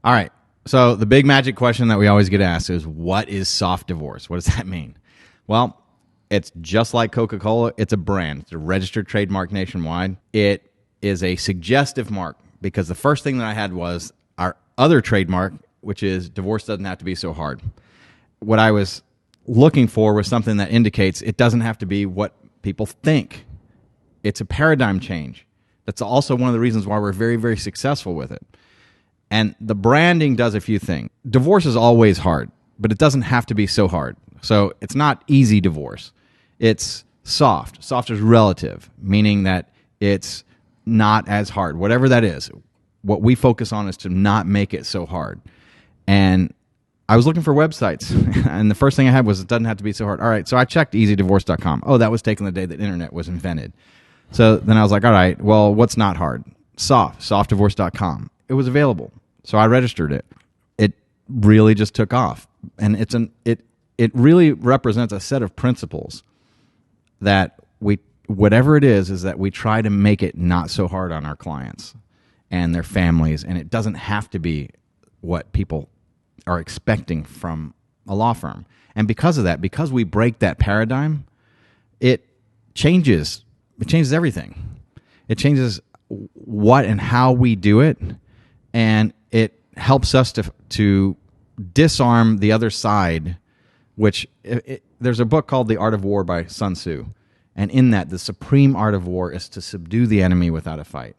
All right. So the big magic question that we always get asked is, what is soft divorce? What does that mean? Well, it's just like Coca-Cola. It's a brand. It's a registered trademark nationwide. It is a suggestive mark because the first thing that I had was our other trademark, which is divorce doesn't have to be so hard. What I was looking for was something that indicates it doesn't have to be what people think. It's a paradigm change. That's also one of the reasons why we're very, very successful with it. And the branding does a few things. Divorce is always hard, but it doesn't have to be so hard. So it's not easy divorce. It's soft. Soft is relative, meaning that it's not as hard. Whatever that is, what we focus on is to not make it so hard. And I was looking for websites, and the first thing I had was it doesn't have to be so hard. All right, so I checked easydivorce.com. Oh, that was taken the day that internet was invented. So then I was like, all right, well, what's not hard? Softdivorce.com. It was available. So I registered it. It really just took off. And it really represents a set of principles that whatever it is that we try to make it not so hard on our clients and their families. And it doesn't have to be what people are expecting from a law firm. And because of that, because we break that paradigm, it changes everything. It changes what and how we do it. And it helps us to disarm the other side, which there's a book called The Art of War by Sun Tzu. And in that, the supreme art of war is to subdue the enemy without a fight.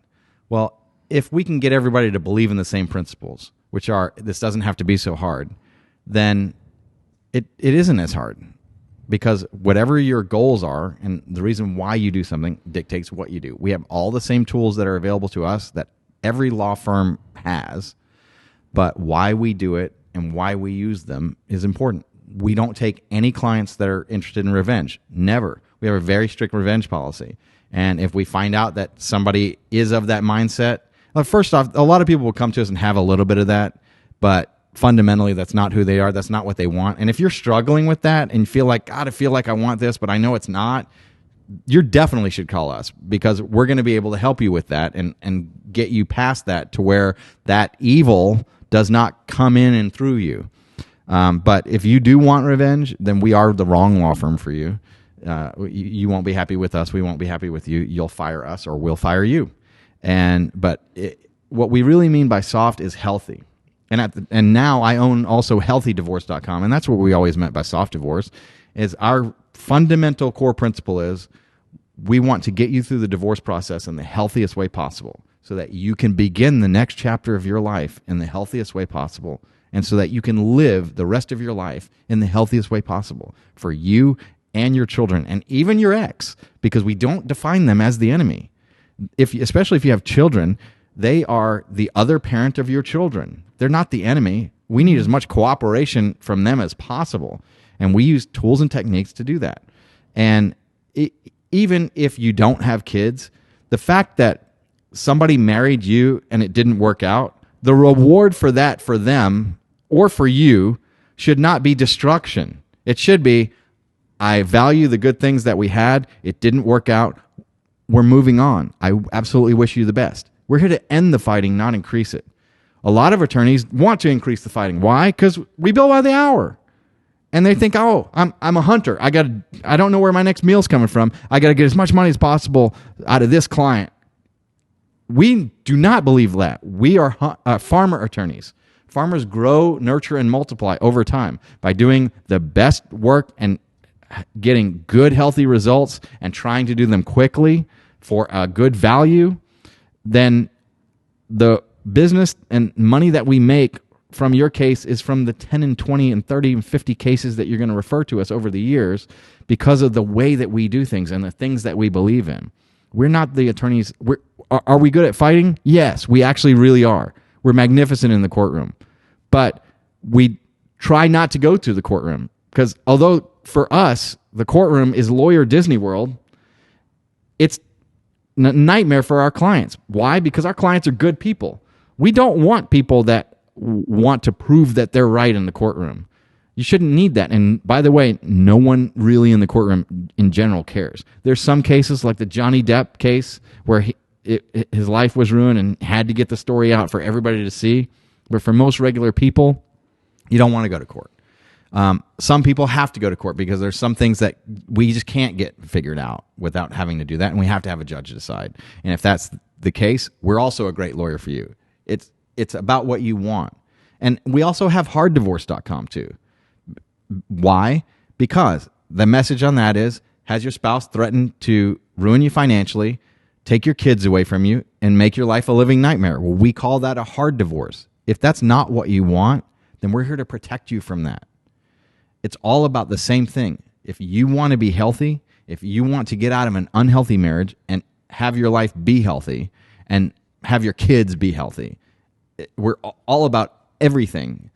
Well, if we can get everybody to believe in the same principles, which are this doesn't have to be so hard, then it isn't as hard. Because whatever your goals are and the reason why you do something dictates what you do. We have all the same tools that are available to us that every law firm has, but why we do it and why we use them is important. We don't take any clients that are interested in revenge. Never. We have a very strict revenge policy. And if we find out that somebody is of that mindset, first off, a lot of people will come to us and have a little bit of that, but fundamentally that's not who they are. That's not what they want. And if you're struggling with that and you feel like, God, I feel like I want this, but I know it's not, you definitely should call us because we're going to be able to help you with that and get you past that to where that evil does not come in and through you. But if you do want revenge, then we are the wrong law firm for you. You won't be happy with us. We won't be happy with you. You'll fire us or we'll fire you. But what we really mean by soft is healthy. And now I own also healthydivorce.com. And that's what we always meant by soft divorce is our fundamental core principle is we want to get you through the divorce process in the healthiest way possible so that you can begin the next chapter of your life in the healthiest way possible and so that you can live the rest of your life in the healthiest way possible for you and your children and even your ex, because we don't define them as the enemy. Especially if you have children, they are the other parent of your children. They're not the enemy. We need as much cooperation from them as possible. And we use tools and techniques to do that. And even if you don't have kids, the fact that somebody married you and it didn't work out, the reward for that for them or for you should not be destruction. It should be, I value the good things that we had. It didn't work out. We're moving on. I absolutely wish you the best. We're here to end the fighting, not increase it. A lot of attorneys want to increase the fighting. Why? Because we bill by the hour. And they think, oh, I'm a hunter. I don't know where my next meal's coming from. I got to get as much money as possible out of this client. We do not believe that. We are farmer attorneys. Farmers grow, nurture, and multiply over time by doing the best work and getting good, healthy results and trying to do them quickly for a good value. Then the business and money that we make from your case is from the 10 and 20 and 30 and 50 cases that you're going to refer to us over the years because of the way that we do things and the things that we believe in. We're not the attorneys. Are we good at fighting? Yes, we actually really are. We're magnificent in the courtroom. But we try not to go to the courtroom because although for us, the courtroom is lawyer Disney World, it's a nightmare for our clients. Why? Because our clients are good people. We don't want people that want to prove that they're right in the courtroom. You shouldn't need that. And by the way, no one really in the courtroom in general cares. There's some cases like the Johnny Depp case where his life was ruined and had to get the story out for everybody to see. But for most regular people, you don't want to go to court. Some people have to go to court because there's some things that we just can't get figured out without having to do that, and we have to have a judge decide. And if that's the case, we're also a great lawyer for you. It's about what you want. And we also have harddivorce.com too. Why? Because the message on that is, has your spouse threatened to ruin you financially, take your kids away from you, and make your life a living nightmare? Well, we call that a hard divorce. If that's not what you want, then we're here to protect you from that. It's all about the same thing. If you want to be healthy, if you want to get out of an unhealthy marriage and have your life be healthy and have your kids be healthy, we're all about everything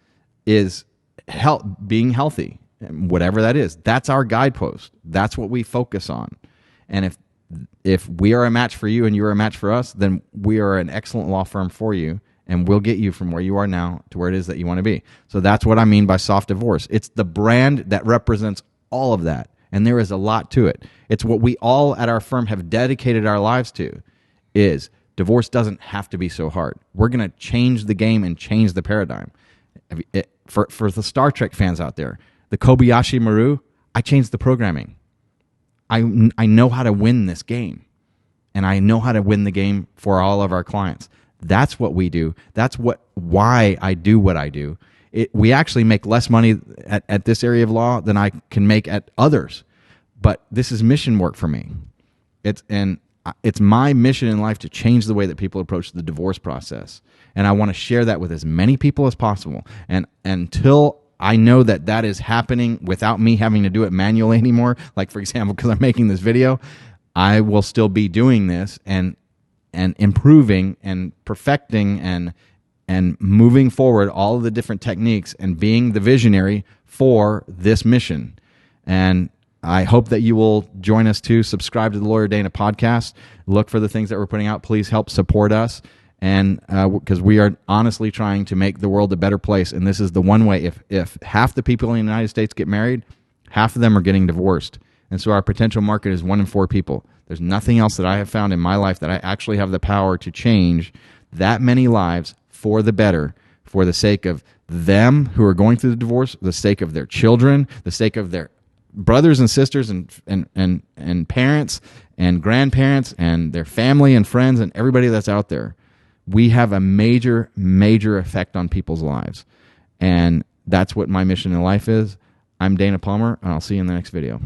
is being healthy, whatever that is. That's our guidepost. That's what we focus on. And if we are a match for you and you're a match for us, then we are an excellent law firm for you, and we'll get you from where you are now to where it is that you want to be. So that's what I mean by soft divorce. It's the brand that represents all of that, and there is a lot to it. It's what we all at our firm have dedicated our lives to, is divorce doesn't have to be so hard. We're going to change the game and change the paradigm. For the Star Trek fans out there, the Kobayashi Maru, I changed the programming. I know how to win this game, and I know how to win the game for all of our clients. That's what we do. That's why I do what I do. We actually make less money at this area of law than I can make at others, but this is mission work for me. It's my mission in life to change the way that people approach the divorce process, and I want to share that with as many people as possible. And until I know that is happening without me having to do it manually anymore, like for example, because I'm making this video, I will still be doing this and improving and perfecting and moving forward all of the different techniques and being the visionary for this mission. And I hope that you will join us too. Subscribe to the Lawyer Dana podcast. Look for the things that we're putting out. Please help support us. And because we are honestly trying to make the world a better place. And this is the one way. If half the people in the United States get married, half of them are getting divorced. And so our potential market is 1 in 4 people. There's nothing else that I have found in my life that I actually have the power to change that many lives for the better, for the sake of them who are going through the divorce, the sake of their children, the sake of their brothers and sisters and parents and grandparents and their family and friends and everybody that's out there. We have a major, major effect on people's lives. And that's what my mission in life is. I'm Dana Palmer, and I'll see you in the next video.